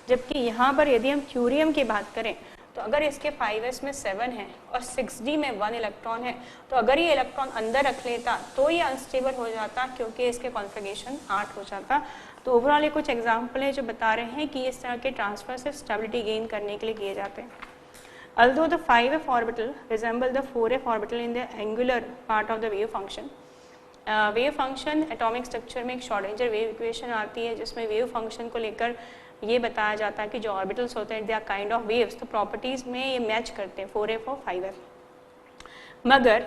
जबकि यहाँ पर यदि हम क्यूरियम की बात करें तो अगर इसके 5s में 7 है और 6d में 1 इलेक्ट्रॉन है, तो अगर ये इलेक्ट्रॉन अंदर रख लेता तो ये अनस्टेबल हो जाता क्योंकि इसके कॉन्फ़िगरेशन 8 हो जाता। तो ओवरऑल ये कुछ एग्जाम्पल है जो बता रहे हैं कि इस तरह के ट्रांसफर सिर्फ स्टेबिलिटी गेन करने के लिए किए जाते हैं। Although the 5f orbital resemble the 4f orbital in the angular part of the wave function, wave function atomic structure में एक श्रोडिंगर वेव इक्वेशन आती है जिसमें वेव फंक्शन को लेकर ये बताया जाता है कि जो ऑर्बिटल्स होते हैं they are kind of waves, तो प्रॉपर्टीज़ में ये मैच करते हैं 4f और 5f। मगर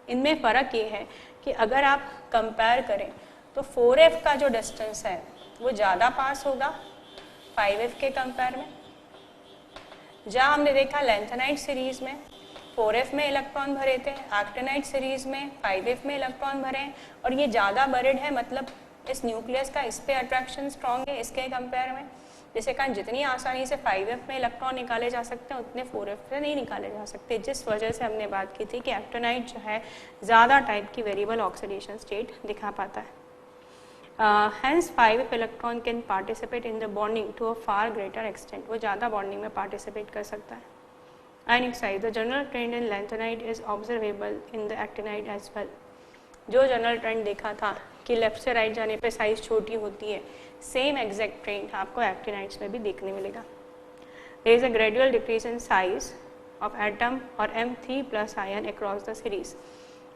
इनमें फ़र्क ये है कि अगर आप कंपेयर करें तो 4f का जो डिस्टेंस है वो ज़्यादा पास होगा 5f के कंपेयर में। जहाँ हमने देखा लैंथेनाइट सीरीज़ में 4f में इलेक्ट्रॉन भरे थे, एक्टिनाइट सीरीज़ में 5f में इलेक्ट्रॉन भरे हैं, और ये ज़्यादा बरिड है, मतलब इस न्यूक्लियस का इस पे अट्रैक्शन स्ट्रॉन्ग है इसके कंपेयर में, जिसके कारण जितनी आसानी से 5f में इलेक्ट्रॉन निकाले जा सकते हैं उतने 4f से नहीं निकाले जा सकते, जिस वजह से हमने बात की थी कि एक्टिनाइट जो है ज़्यादा टाइप की वेरिएबल ऑक्सीडेशन स्टेट दिखा पाता है। Hence 5f electron can participate in the bonding to a far greater extent, वो ज़्यादा बॉन्डिंग में पार्टिसिपेट कर सकता है। Ionic size, the general trend in lanthanide is observable in the actinide as well. जो जनरल ट्रेंड देखा था कि लेफ्ट से राइट जाने पे साइज छोटी होती है, सेम एग्जैक्ट ट्रेंड आपको एक्टिनाइड्स में भी देखने मिलेगा। There is a gradual decrease in size of atom और M3+ ion across the series.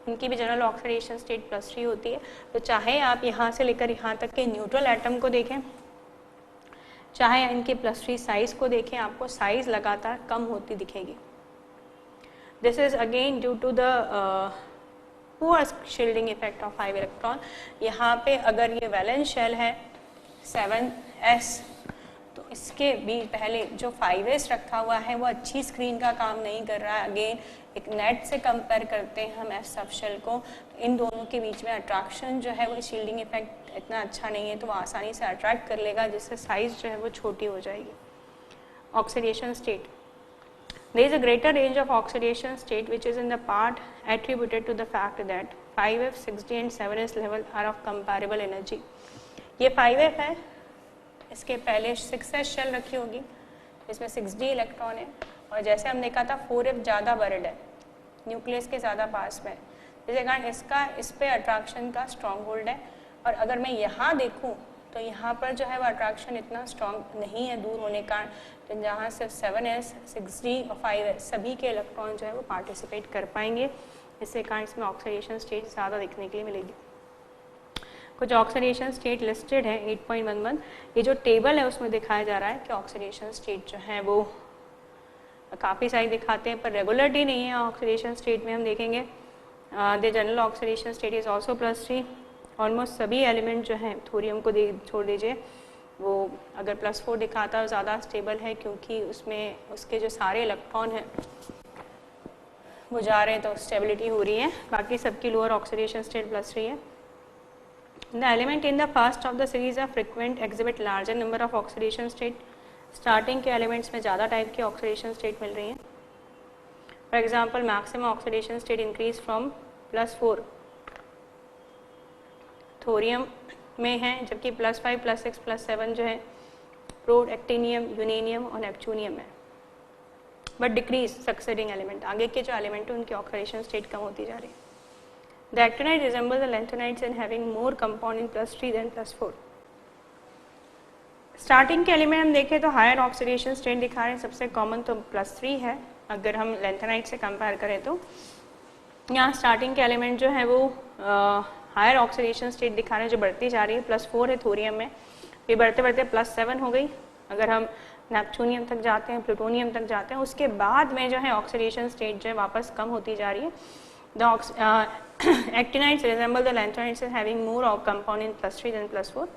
इनकी भी जनरल ऑक्सीडेशन स्टेट +3 होती है। तो चाहे आप यहाँ से लेकर यहाँ तक के न्यूट्रल एटम को देखें, चाहे इनके +3 साइज को देखें, आपको साइज लगातार कम होती दिखेगी। This is again due to the poor shielding effect of 5 electron. यहाँ पे अगर ये वैलेंस शेल है 7s, तो इसके भी पहले जो 5s रखा हुआ है वो अच्छी स्क्रीन का काम नहीं कर रहा है। अगेन एक नेट से कंपेयर करते हैं हम s सब शेल को, तो इन दोनों के बीच में अट्रैक्शन जो है वो शील्डिंग इफेक्ट इतना अच्छा नहीं है, तो वो आसानी से अट्रैक्ट कर लेगा जिससे साइज जो है वो छोटी हो जाएगी। Oxidation state, there is a greater range of oxidation state which is in the part attributed to the fact that 5f, 6d and 7s level are of comparable energy। ये 5f है, इसके पहले 6s शेल रखी होगी, इसमें 6d electron है, और जैसे हम देखा था 4f ज़्यादा बरिड है, न्यूक्लियस के ज़्यादा पास में, जिसके कारण इसका इस पे अट्रैक्शन का स्ट्रॉन्ग होल्ड है। और अगर मैं यहाँ देखूँ तो यहाँ पर जो है वो अट्रैक्शन इतना स्ट्रॉन्ग नहीं है दूर होने का, तो जहाँ सिर्फ 7s, 6d और 5s सभी के इलेक्ट्रॉन जो है वो पार्टिसिपेट कर पाएंगे, इससे कारण इसमें ऑक्सीडेशन स्टेट ज़्यादा देखने के लिए मिलेगी। कुछ ऑक्सीडेशन स्टेट लिस्टेड है 8.11। ये जो टेबल है उसमें दिखाया जा रहा है कि ऑक्सीडेशन स्टेट जो है वो काफ़ी सारी दिखाते हैं पर रेगुलरिटी नहीं है। ऑक्सीडेशन स्टेट में हम देखेंगे the general oxidation state is also +3। Almost सभी एलिमेंट जो हैं, थोरियम को छोड़ दीजिए, वो अगर +4 दिखाता है ज़्यादा स्टेबल है क्योंकि उसमें उसके जो सारे इलेक्ट्रॉन हैं वो जा रहे हैं तो स्टेबिलिटी हो रही है। बाकी सबकी लोअर ऑक्सीडेशन स्टेट +3 है। The element in the first of the series are frequent exhibit larger number of oxidation state. Starting के एलिमेंट्स में ज़्यादा टाइप की ऑक्सीडेशन स्टेट मिल रही हैं। For example maximum oxidation state increase from +4 thorium में है, जबकि +5, +6, +7 जो है प्रोएक्टिनियम, यूरेनियम और नेपच्यूनियम है। बट डिक्रीज सक्सेडिंग एलिमेंट, आगे के जो एलिमेंट है उनकी ऑक्सीडेशन स्टेट कम होती जा रही है। The actinide resemble the lanthanides in having more compound in +3 than +4। Starting के एलिमेंट हम देखें तो हायर ऑक्सीडेशन स्टेट दिखा रहे हैं। सबसे कॉमन तो +3 है अगर हम लैंथेनाइड से कंपेयर करें तो। यहाँ स्टार्टिंग के एलिमेंट जो है वो हायर ऑक्सीडेशन स्टेट दिखा रहे हैं जो बढ़ती जा रही है। +4 है थोरियम में, फिर बढ़ते बढ़ते +7 हो गई। अगर हम नेपच्यूनियम तक जाते हैं, प्लूटोनियम तक जाते हैं, उसके बाद में जो है ऑक्सीडेशन स्टेट जो है वापस कम होती जा रही है। The actinides resemble the lanthanides having more of compound in +3 than +4।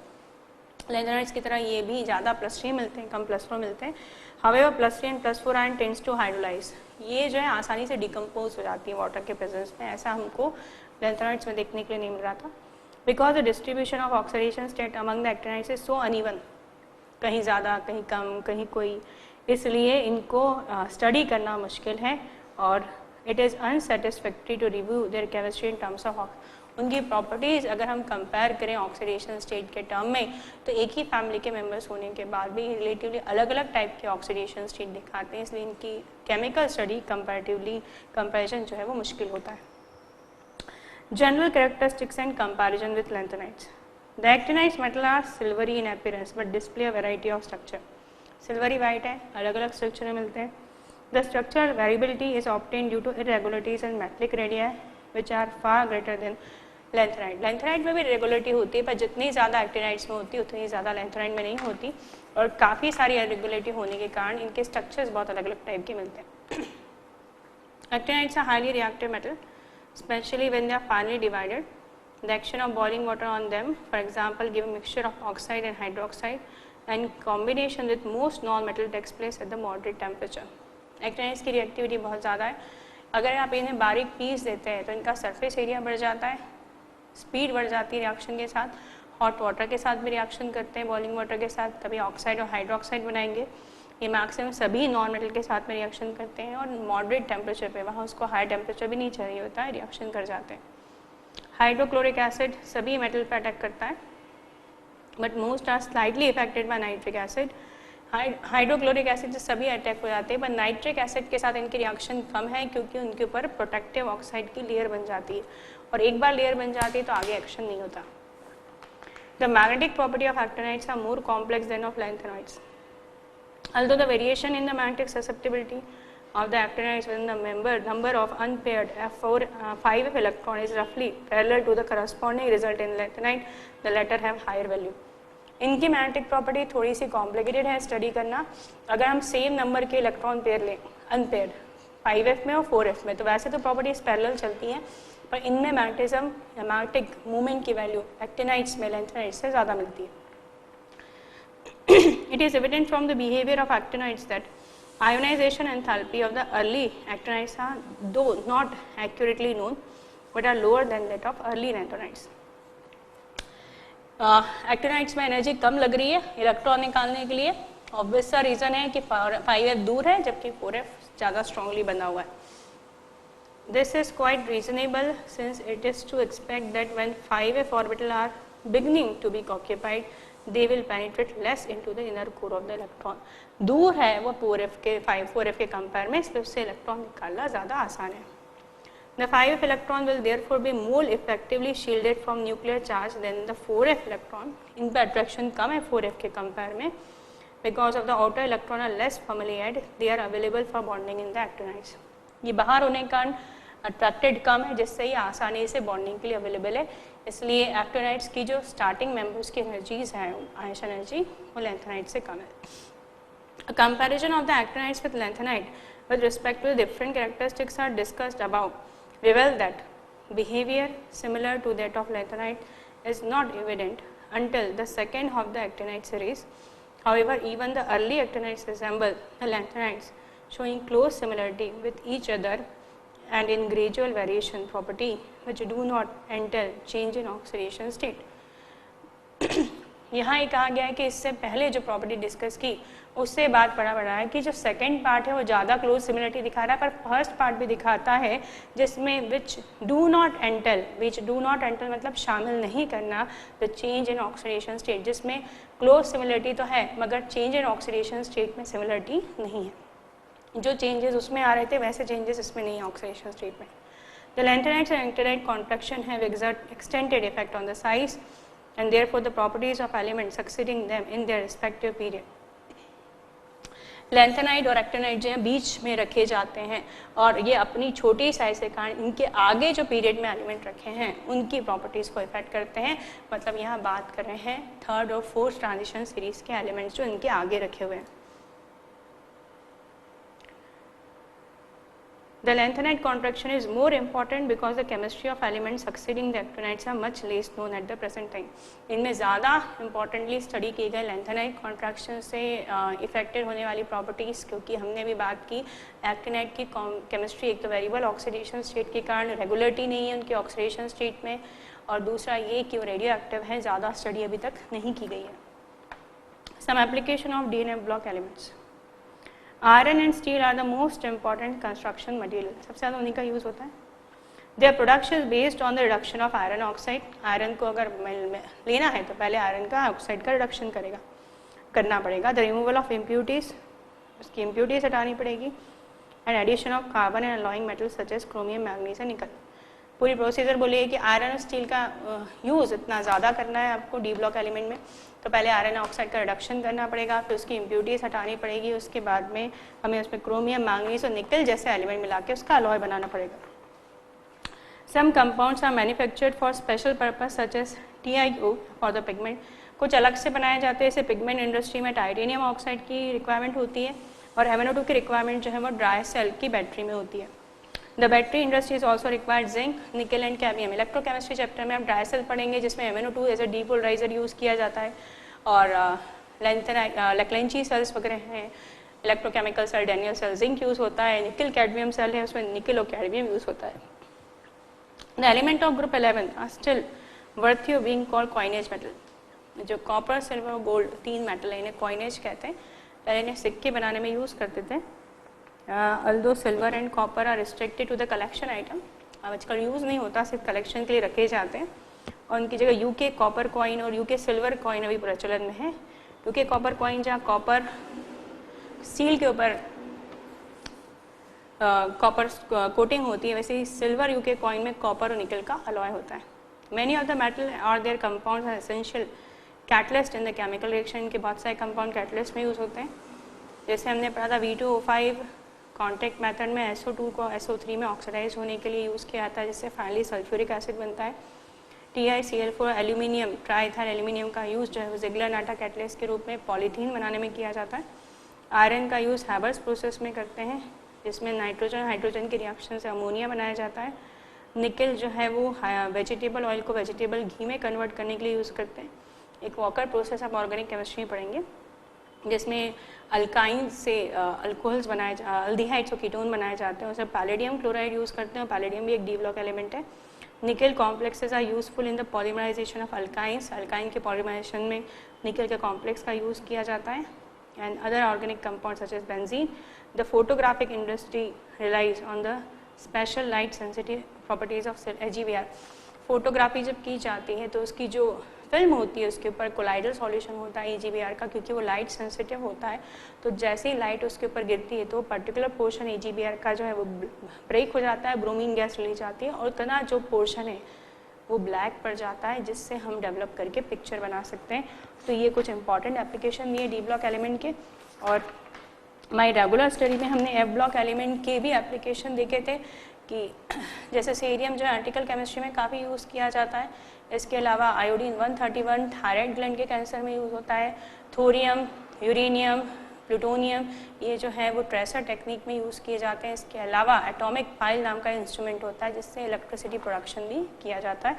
Lanthanides की तरह ये भी ज़्यादा +3 मिलते हैं, कम +4 मिलते हैं। However +3 and +4 ion tends to hydrolyse, ये जो है आसानी से डिकम्पोज हो जाती है वाटर के प्रेजेंस में। ऐसा हमको लैंथेनाइड्स में देखने के लिए नहीं मिल रहा था। Because the distribution of oxidation state among the actinides is so uneven, कहीं ज़्यादा कहीं कम कहीं कोई, इसलिए इनको स्टडी करना मुश्किल है और it is unsatisfactory to review their chemistry in terms of उनकी प्रॉपर्टीज़ अगर हम कंपेयर करें ऑक्सीडेशन स्टेट के टर्म में, तो एक ही फैमिली के मेंबर्स होने के बाद भी रिलेटिवली अलग अलग टाइप के ऑक्सीडेशन स्टेट दिखाते हैं, इसलिए इनकी केमिकल स्टडी कंपैरेटिवली कंपैरिजन जो है वो मुश्किल होता है। General characteristics and comparison with lanthanides. The actinides metal are silvery in appearance but display a variety of structure. Silvery white है, अलग अलग स्ट्रक्चर मिलते हैं। The structural variability is obtained due to irregularities and metallic radii which are far greater than lanthanide. Lanthanide में भी regularity होती है, पर जितनी ज़्यादा एक्टिनाइट्स में होती है उतनी ज़्यादा लैंथेनाइट में नहीं होती, और काफ़ी सारी इरेगुलरिटी होने के कारण इनके स्ट्रक्चर्स बहुत अलग अलग टाइप के मिलते हैं। Actinides are highly reactive metal, especially when they are finely divided. The action of boiling water on them, for example, give a mixture of oxide and hydroxide, and combination with most non-metal takes place at the moderate temperature. Actinides की reactivity बहुत ज़्यादा है, अगर आप इन्हें बारीक piece देते हैं तो इनका सरफेस एरिया बढ़ जाता है, स्पीड बढ़ जाती है रिएक्शन के साथ, हॉट वाटर के साथ भी रिएक्शन करते हैं, बॉइलिंग वाटर के साथ, तभी ऑक्साइड और हाइड्रोक्साइड बनाएंगे। ये मैक्सिमम सभी नॉन मेटल के साथ में रिएक्शन करते हैं, और मॉडरेट टेम्परेचर पे, वहाँ उसको हाई टेम्परेचर भी नहीं चाहिए होता है, रिएक्शन कर जाते हैं। हाइड्रोक्लोरिक एसिड सभी मेटल पे अटैक करता है, but most are slightly affected by nitric acid. Hydrochloric acid से सभी अटैक हो जाते हैं, पर नाइट्रिक एसिड के साथ इनकी रिएक्शन कम है, क्योंकि उनके ऊपर प्रोटेक्टिव ऑक्साइड की लेयर बन जाती है, और एक बार लेयर बन जाती है तो आगे एक्शन नहीं होता। The magnetic property of actinides are more complex than of lanthanides. Although the variation in the magnetic susceptibility of the actinides within the number of unpaired F4 5f electron is roughly parallel to the corresponding result in lanthanide, the latter have higher value. इनकी magnetic property थोड़ी सी complicated है study करना। अगर हम same number के electron pair लें unpaired 5f में और 4f में, तो वैसे तो प्रॉपर्टीज पैरेलल चलती हैं, पर इनमें मैग्नेटिज्म या मैग्नेटिक मूवमेंट की वैल्यू एक्टिनाइट्स में लैंथेनाइट्स से ज़्यादा मिलती है। It is evident from the behavior of actinides that ionization enthalpy of the early actinides are, though not accurately known, but are lower than that of early lanthanides. Actinides में energy कम लग रही है electron निकालने के लिए, obvious सा reason है कि 5f दूर है जबकि 4f ज़्यादा स्ट्रांगली बना हुआ है। This is quite reasonable since it is to expect that when 5f orbital are beginning to be occupied, they will penetrate less into the inner core of the electron. दूर है वो 4f के compare में, इसलिए उससे electron निकालना ज़्यादा आसान है। The 5f electron will therefore be more effectively shielded from nuclear charge than the 4f electron. इन पर अट्रैक्शन कम है 4f के कंपेयर में, because of the outer electron are less firmly add, they are available for bonding in the actinides. ये बाहर होने के कारण attracted कम है, जिससे ये आसानी से बॉन्डिंग के लिए अवेलेबल है, इसलिए एक्टिनाइट्स की जो स्टार्टिंग मेंबर्स की एनर्जीज हैं आयन एनर्जी वो लैंथेनाइट से कम है। Comparison of the actinides with lanthanide with respect to the different characteristics are discussed above reveal that behaviour similar to that of lanthanide is not evident until the second of the actinide series. However, even the early actinides resemble the lanthanides, showing close similarity with each other and in gradual variation property which do not entail change in oxidation state. यहाँ ये कहा गया है कि इससे पहले जो property discuss की उससे बात पड़ा है कि जो सेकंड पार्ट है वो ज़्यादा क्लोज सिमिलरिटी दिखा रहा है, पर फर्स्ट पार्ट भी दिखाता है जिसमें विच डू नॉट एंटल मतलब शामिल नहीं करना the change in oxidation state, जिसमें क्लोज सिमिलरिटी तो है मगर चेंज इन ऑक्सीडेशन स्टेट में सिमिलरिटी नहीं है। जो चेंजेस उसमें आ रहे थे वैसे चेंजेस इसमें नहीं है ऑक्सीडेशन स्टेट में। The lanthanides and actinide contraction have extended effect on the size and therefore the properties of elements succeeding them in their respective period. Lanthanide और एक्टिनाइट जो है बीच में रखे जाते हैं और ये अपनी छोटी साइज के कारण इनके आगे जो पीरियड में एलिमेंट रखे हैं उनकी प्रॉपर्टीज़ को इफेक्ट करते हैं। मतलब यहाँ बात कर रहे हैं थर्ड और फोर्थ ट्रांजिशन सीरीज के एलिमेंट्स जो इनके आगे रखे हुए हैं। The lanthanide contraction is more important because the chemistry of elements succeeding the actinides are much less known at the present time. इनमें ज़्यादा इम्पॉर्टेंटली स्टडी की गई लैंथेनाइड कॉन्ट्रैक्शन से इफेक्टेड होने वाली प्रॉपर्टीज़, क्योंकि हमने भी बात की एक्टिनाइड की केमिस्ट्री एक तो वेरिएबल ऑक्सीडेशन स्टेट के कारण रेगुलरिटी नहीं है उनके ऑक्सीडेशन स्टेट में, और दूसरा ये कि वो रेडियो एक्टिव है, ज़्यादा स्टडी अभी तक नहीं की गई है। Some application of DNA block elements. Iron and steel are the most important construction material, सबसे ज़्यादा उन्हीं का यूज़ होता है। Their production is based on the reduction of iron oxide. Iron को अगर लेना है तो पहले आयरन का ऑक्साइड का रिडक्शन करना पड़ेगा। द रिमूवल ऑफ इम्प्यूरिटीज, उसकी इम्प्यूरिटीज हटानी पड़ेगी, and addition of carbon and alloying metals such as chromium, manganese and nickel. पूरी प्रोसीजर बोलिए कि आयरन और स्टील का यूज़ इतना ज़्यादा करना है आपको डी ब्लॉक एलिमेंट में, तो पहले आयरन ऑक्साइड का रिडक्शन करना पड़ेगा, फिर उसकी इम्प्यूरिटीज हटानी पड़ेगी, उसके बाद में हमें उसमें क्रोमियम, मैग्नीज और निकल जैसे एलिमेंट मिला के उसका अलॉय बनाना पड़ेगा। Some compounds are manufactured for special purpose such as TiO for the pigment. कुछ अलग से बनाए जाते हैं, जैसे पिगमेंट इंडस्ट्री में टाइटेनियम ऑक्साइड की रिक्वायरमेंट होती है और MnO2 की रिक्वायरमेंट जो है वो ड्राई सेल की बैटरी में होती है। The battery industry is also required zinc, निकल एंड कैडमियम। इलेक्ट्रोकेमिस्ट्री चैप्टर में हम ड्राई सेल पढ़ेंगे जिसमें MnO2 एज ए डीपोलराइजर यूज़ किया जाता है, और लेक्लेंची सेल्स वगैरह हैं, electrochemical cell, Daniell cell, zinc use होता है, निकल कैडमियम सेल है उसमें निकल और कैडमियम यूज़ होता है। The element of group 11 are still worthy of being called coinage metal. जो कॉपर, सिल्वर और गोल्ड 3 मेटल है, इन्हें कॉइनेज कहते हैं। पहले इन्हें सिक्के बनाने में यूज़ करते थे। Although silver and copper are restricted to the collection item, आजकल यूज़ नहीं होता, सिर्फ कलेक्शन के लिए रखे जाते हैं, और उनकी जगह यूके कॉपर कॉइन और यूके सिल्वर कॉइन अभी प्रचलन में है। यूके कॉपर कॉइन जहाँ कॉपर स्टील के ऊपर कॉपर कोटिंग होती है, वैसे ही सिल्वर यूके कॉइन में कॉपर और निकल का अलॉय होता है। मैनी ऑफ द मेटल और their compounds are essential catalyst in the chemical reaction के बहुत सारे कंपाउंड कैटलिस्ट में यूज़ होते हैं। जैसे हमने पढ़ा था V2O5 कॉन्टैक्ट मेथड में SO2 को SO3 में ऑक्सीडाइज होने के लिए यूज़ किया जाता है, जिससे फाइनली सल्फ्यूरिक एसिड बनता है। TiCl4 एल्यूमिनियम, ट्राईथाइल एल्यूमिनियम का यूज़ जो है वो जिगलर-नाटा कैटलिस्ट के रूप में पॉलीथीन बनाने में किया जाता है। आयरन का यूज़ हैबर्स प्रोसेस में करते हैं, जिसमें नाइट्रोजन हाइड्रोजन के रिएक्शन से अमोनिया बनाया जाता है। निकल जो है वो वेजिटेबल ऑयल को वेजिटेबल घी में कन्वर्ट करने के लिए यूज़ करते हैं। एक वॉकर प्रोसेस आप ऑर्गेनिक केमिस्ट्री में पढ़ेंगे, जिसमें अल्काइन से अल्कोहल्स बनाए, अल्डिहाइड्स और कीटोन बनाए जाते हैं। उसमें पैलेडियम क्लोराइड यूज़ करते हैं, पैलेडियम भी एक डी ब्लॉक एलिमेंट है। Nickel complexes are useful in the polymerisation of alkynes, alkyne के पॉलीमराइजेशन में निकल के कॉम्प्लेक्स का यूज़ किया जाता है। And other organic compound such as benzene. The photographic industry relies on the special light sensitive properties of AgBr। Photography जब की जाती है तो उसकी जो फिल्म होती है उसके ऊपर कोलाइडल सॉल्यूशन होता है AgBr का, क्योंकि वो लाइट सेंसिटिव होता है। तो जैसे ही लाइट उसके ऊपर गिरती है तो पर्टिकुलर पोर्शन AgBr का जो है वो ब्रेक हो जाता है, ब्रोमीन गैस रिलीज जाती है, और उतना जो पोर्शन है वो ब्लैक पड़ जाता है, जिससे हम डेवलप करके पिक्चर बना सकते हैं। तो ये कुछ इंपॉर्टेंट एप्लीकेशन दिए डी ब्लॉक एलिमेंट के। और हमारी रेगुलर स्टडी में हमने F ब्लॉक एलिमेंट के भी एप्लीकेशन देखे थे, कि जैसे सीरियम जो आर्टिकल केमिस्ट्री में काफ़ी यूज़ किया जाता है। इसके अलावा आयोडीन 131 थायराइड ग्लैंड के कैंसर में यूज़ होता है। थोरियम, यूरेनियम, प्लूटोनियम ये जो है वो ट्रेसर टेक्निक में यूज़ किए जाते हैं। इसके अलावा एटॉमिक पाइल नाम का इंस्ट्रूमेंट होता है जिससे इलेक्ट्रिसिटी प्रोडक्शन भी किया जाता है।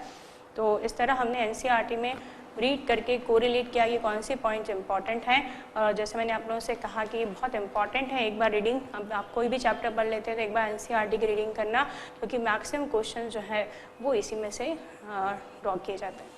तो इस तरह हमने NCERT में रीड करके कोरिलेट किया कि कौन सी पॉइंट्स इंपॉर्टेंट हैं, और जैसे मैंने आप लोगों से कहा कि ये बहुत इंपॉर्टेंट है एक बार रीडिंग। अब आप कोई भी चैप्टर पढ़ लेते हैं तो एक बार NCERT की रीडिंग करना, क्योंकि मैक्सिमम क्वेश्चन जो है वो इसी में से ड्रॉ किए जाते हैं।